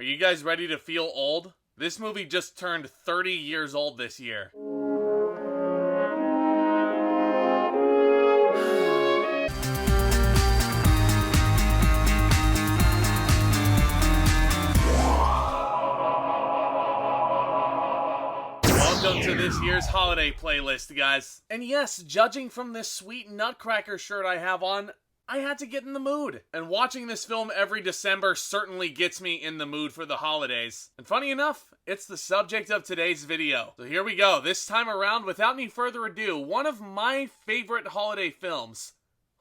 Are you guys ready to feel old? This movie just turned 30 years old this year. Welcome to this year's holiday playlist, guys. And yes, judging from this sweet nutcracker shirt I have on, I had to get in the mood. And watching this film every December certainly gets me in the mood for the holidays. And funny enough, it's the subject of today's video. So here we go. This time around, without any further ado, one of my favorite holiday films,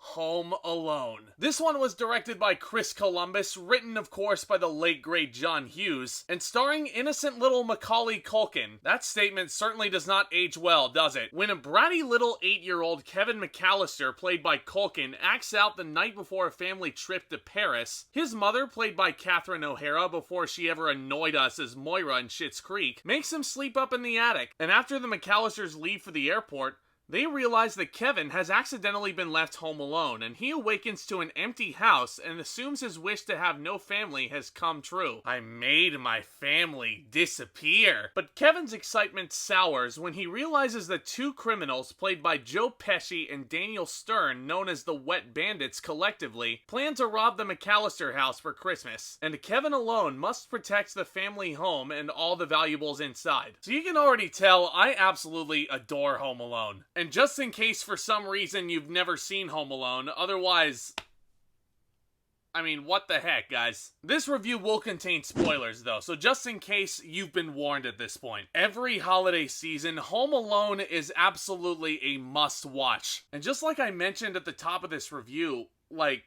Home Alone. This one was directed by Chris Columbus, written of course by the late great John Hughes, and starring innocent little Macaulay Culkin. That statement certainly does not age well, does it? When a bratty little 8-year-old Kevin McAllister, played by Culkin, acts out the night before a family trip to Paris, his mother, played by Catherine O'Hara before she ever annoyed us as Moira in Schitt's Creek, makes him sleep up in the attic, and after the McAllisters leave for the airport, they realize that Kevin has accidentally been left home alone, and he awakens to an empty house and assumes his wish to have no family has come true. I made my family disappear. But Kevin's excitement sours when he realizes that two criminals, played by Joe Pesci and Daniel Stern, known as the Wet Bandits collectively, plan to rob the McAllister house for Christmas, and Kevin alone must protect the family home and all the valuables inside. So you can already tell I absolutely adore Home Alone. And just in case for some reason you've never seen Home Alone, otherwise, I mean, what the heck, guys? This review will contain spoilers, though, so just in case you've been warned at this point. Every holiday season, Home Alone is absolutely a must-watch. And just like I mentioned at the top of this review, like,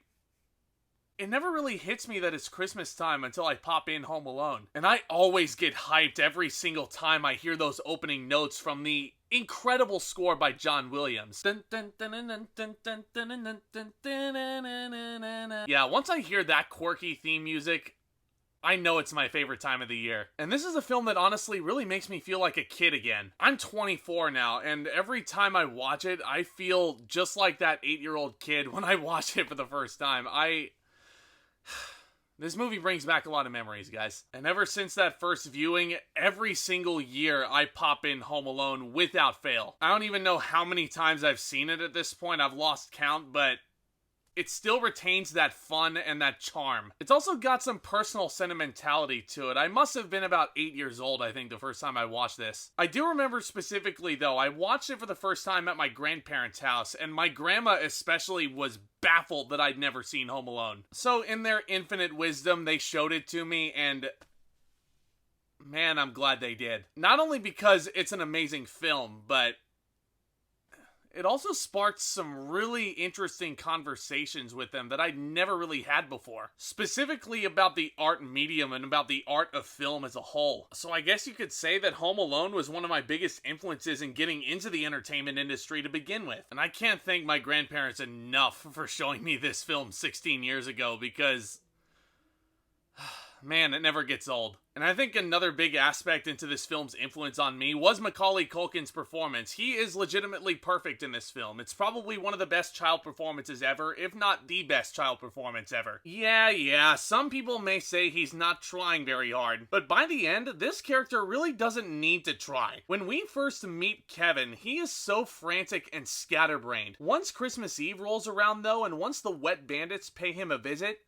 it never really hits me that it's Christmas time until I pop in Home Alone. And I always get hyped every single time I hear those opening notes from the incredible score by John Williams. Yeah, once I hear that quirky theme music, I know it's my favorite time of the year. And this is a film that honestly really makes me feel like a kid again. I'm 24 now, and every time I watch it, I feel just like that 8-year-old kid when I watch it for the first time. This movie brings back a lot of memories, guys. And ever since that first viewing, every single year I pop in Home Alone without fail. I don't even know how many times I've seen it at this point. I've lost count, but it still retains that fun and that charm. It's also got some personal sentimentality to it. I must have been about 8 years old, I think, the first time I watched this. I do remember specifically, though, I watched it for the first time at my grandparents' house, and my grandma especially was baffled that I'd never seen Home Alone. So in their infinite wisdom, they showed it to me, and man, I'm glad they did. Not only because it's an amazing film, but it also sparked some really interesting conversations with them that I'd never really had before. Specifically about the art medium and about the art of film as a whole. So I guess you could say that Home Alone was one of my biggest influences in getting into the entertainment industry to begin with. And I can't thank my grandparents enough for showing me this film 16 years ago because, man, it never gets old. And I think another big aspect into this film's influence on me was Macaulay Culkin's performance. He is legitimately perfect in this film. It's probably one of the best child performances ever, if not the best child performance ever. Yeah, some people may say he's not trying very hard, but by the end, this character really doesn't need to try. When we first meet Kevin, he is so frantic and scatterbrained. Once Christmas Eve rolls around, though, and once the Wet Bandits pay him a visit,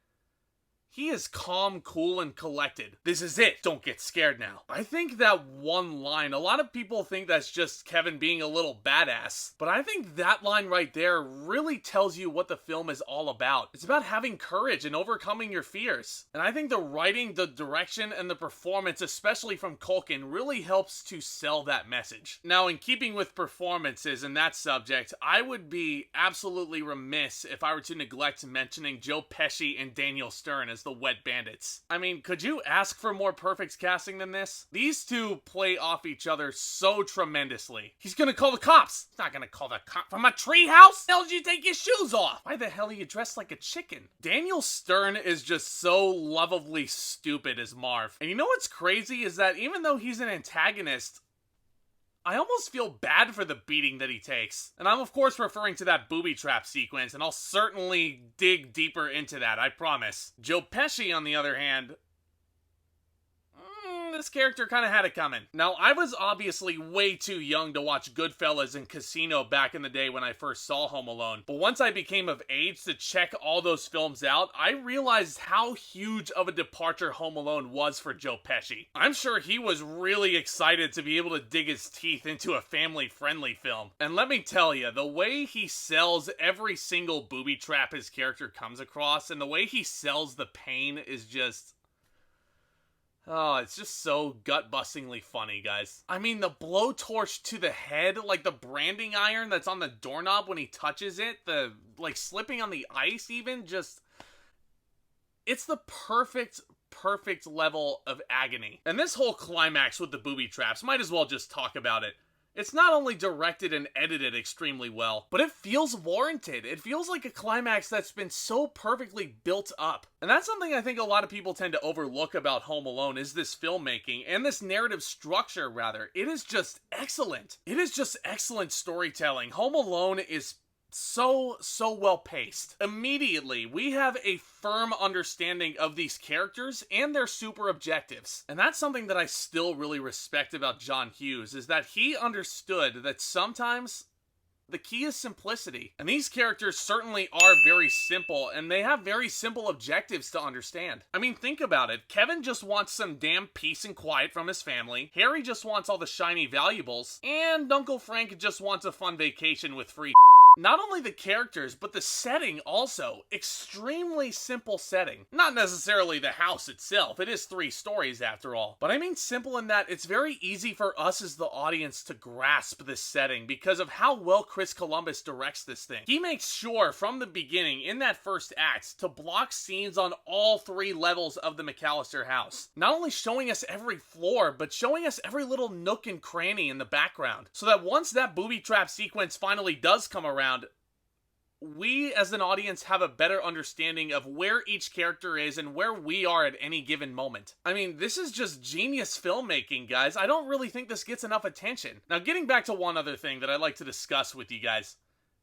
he is calm, cool, and collected. This is it. Don't get scared now. I think that one line, a lot of people think that's just Kevin being a little badass, but I think that line right there really tells you what the film is all about. It's about having courage and overcoming your fears. And I think the writing, the direction, and the performance, especially from Culkin, really helps to sell that message. Now, in keeping with performances and that subject, I would be absolutely remiss if I were to neglect mentioning Joe Pesci and Daniel Stern as the Wet Bandits. I mean, could you ask for more perfect casting than this? These two play off each other so tremendously. He's gonna call the cops. He's not gonna call the cop from a treehouse. How did you take your shoes off? Why the hell are you dressed like a chicken? Daniel Stern is just so lovably stupid as Marv. And you know what's crazy is that even though he's an antagonist, I almost feel bad for the beating that he takes. And I'm of course referring to that booby trap sequence, and I'll certainly dig deeper into that, I promise. Joe Pesci, on the other hand, this character kind of had it coming. Now, I was obviously way too young to watch Goodfellas and Casino back in the day when I first saw Home Alone, but once I became of age to check all those films out, I realized how huge of a departure Home Alone was for Joe Pesci. I'm sure he was really excited to be able to dig his teeth into a family-friendly film. And let me tell you, the way he sells every single booby trap his character comes across, and the way he sells the pain is just... oh, it's just so gut-bustingly funny, guys. I mean, the blowtorch to the head, like the branding iron that's on the doorknob when he touches it, the, like, slipping on the ice even, just... it's the perfect level of agony. And this whole climax with the booby traps, might as well just talk about it. It's not only directed and edited extremely well, but it feels warranted. It feels like a climax that's been so perfectly built up. And that's something I think a lot of people tend to overlook about Home Alone, is this filmmaking, and this narrative structure, rather. It is just excellent. It is just excellent storytelling. Home Alone is so well paced. Immediately, we have a firm understanding of these characters and their super objectives. And that's something that I still really respect about John Hughes, is that he understood that sometimes the key is simplicity. And these characters certainly are very simple, and they have very simple objectives to understand. I mean, think about it. Kevin just wants some damn peace and quiet from his family. Harry just wants all the shiny valuables. And Uncle Frank just wants a fun vacation with free. Not only the characters, but the setting also. Extremely simple setting. Not necessarily the house itself. It is 3 stories after all. But I mean simple in that it's very easy for us as the audience to grasp this setting because of how well Chris Columbus directs this thing. He makes sure from the beginning, in that first act, to block scenes on all 3 levels of the McAllister house. Not only showing us every floor, but showing us every little nook and cranny in the background. So that once that booby trap sequence finally does come around, we as an audience have a better understanding of where each character is and where we are at any given moment. I mean, this is just genius filmmaking, guys. I don't really think this gets enough attention. Now, getting back to one other thing that I'd like to discuss with you guys.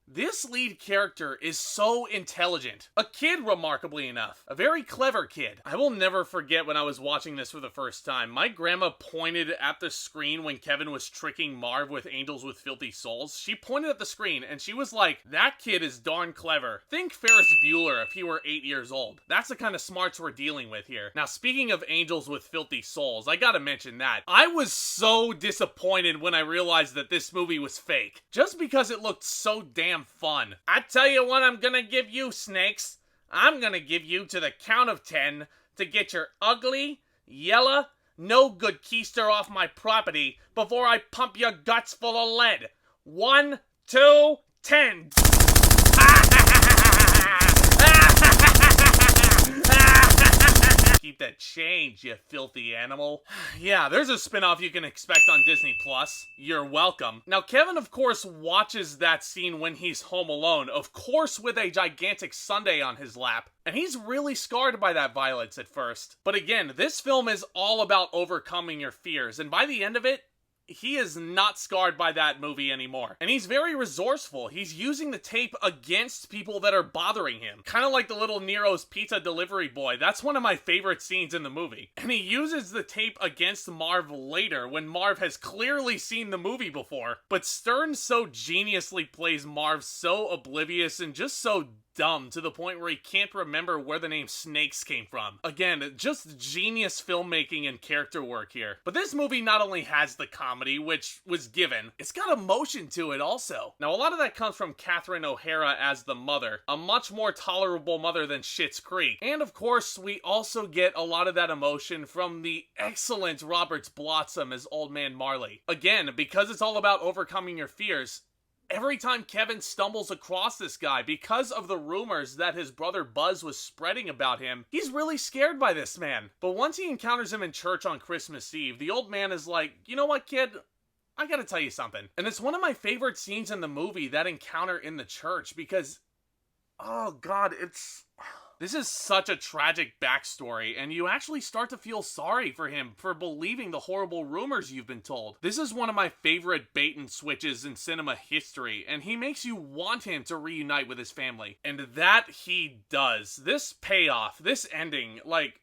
This lead character is so intelligent. A kid, remarkably enough. A very clever kid. I will never forget when I was watching this for the first time. My grandma pointed at the screen when Kevin was tricking Marv with Angels with Filthy Souls. She pointed at the screen and she was like, that kid is darn clever. Think Ferris Bueller if he were 8 years old. That's the kind of smarts we're dealing with here. Now, speaking of Angels with Filthy Souls, I gotta mention that. I was so disappointed when I realized that this movie was fake. Just because it looked so damn fun. I tell you what I'm gonna give you, snakes. I'm gonna give you to the count of 10 to get your ugly, yellow, no good keister off my property before I pump your guts full of lead. 1, 2, 10. Keep that change, you filthy animal. Yeah, there's a spinoff you can expect on Disney+. You're welcome. Now, Kevin, of course, watches that scene when he's home alone, of course with a gigantic sundae on his lap. And he's really scarred by that violence at first. But again, this film is all about overcoming your fears, and by the end of it, he is not scarred by that movie anymore. And he's very resourceful. He's using the tape against people that are bothering him. Kind of like the little Nero's pizza delivery boy. That's one of my favorite scenes in the movie. And he uses the tape against Marv later when Marv has clearly seen the movie before. But Stern so geniusly plays Marv so oblivious and just so dumb to the point where he can't remember where the name Snakes came from. Again, just genius filmmaking and character work here. But this movie not only has the comedy, which was given, it's got emotion to it also. Now, a lot of that comes from Catherine O'Hara as the mother, a much more tolerable mother than Schitt's Creek. And of course, we also get a lot of that emotion from the excellent Robert Blossom as Old Man Marley. Again, because it's all about overcoming your fears, every time Kevin stumbles across this guy, because of the rumors that his brother Buzz was spreading about him, he's really scared by this man. But once he encounters him in church on Christmas Eve, the old man is like, you know what, kid? I gotta tell you something. And it's one of my favorite scenes in the movie, that encounter in the church, because, oh God, this is such a tragic backstory, and you actually start to feel sorry for him for believing the horrible rumors you've been told. This is one of my favorite bait and switches in cinema history, and he makes you want him to reunite with his family. And that he does. This payoff, this ending, like,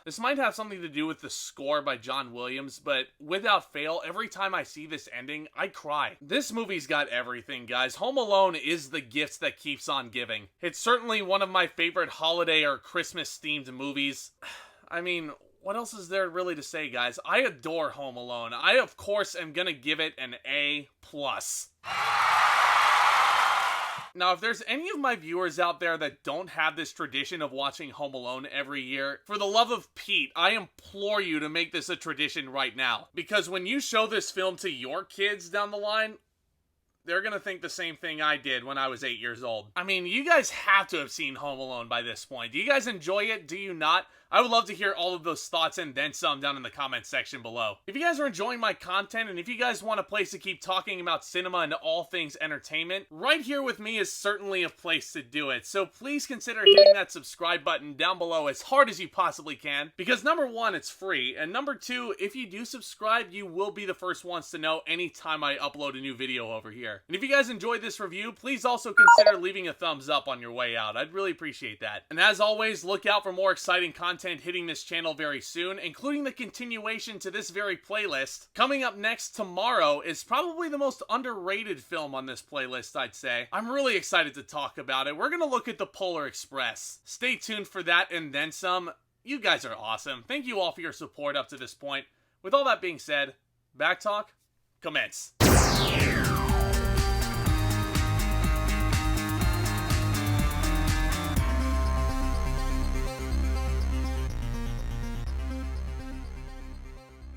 This might have something to do with the score by John Williams, but without fail, every time I see this ending, I cry. This movie's got everything, guys. Home Alone is the gift that keeps on giving. It's certainly one of my favorite holiday or Christmas-themed movies. I mean, what else is there really to say, guys? I adore Home Alone. I, of course, am gonna give it an A+. Now, if there's any of my viewers out there that don't have this tradition of watching Home Alone every year, for the love of Pete, I implore you to make this a tradition right now. Because when you show this film to your kids down the line, they're gonna think the same thing I did when I was 8 years old. I mean, you guys have to have seen Home Alone by this point. Do you guys enjoy it? Do you not? I would love to hear all of those thoughts and then some down in the comments section below. If you guys are enjoying my content and if you guys want a place to keep talking about cinema and all things entertainment, right here with me is certainly a place to do it. So please consider hitting that subscribe button down below as hard as you possibly can, because number one, it's free, and number two, if you do subscribe, you will be the first ones to know anytime I upload a new video over here. And if you guys enjoyed this review, please also consider leaving a thumbs up on your way out. I'd really appreciate that. And as always, look out for more exciting content hitting this channel very soon, including the continuation to this very playlist. Coming up next tomorrow is probably the most underrated film on this playlist, I'd say. I'm really excited to talk about it. We're gonna look at The Polar Express. Stay tuned for that and then some. You guys are awesome. Thank you all for your support up to this point. With all that being said, back talk, commence.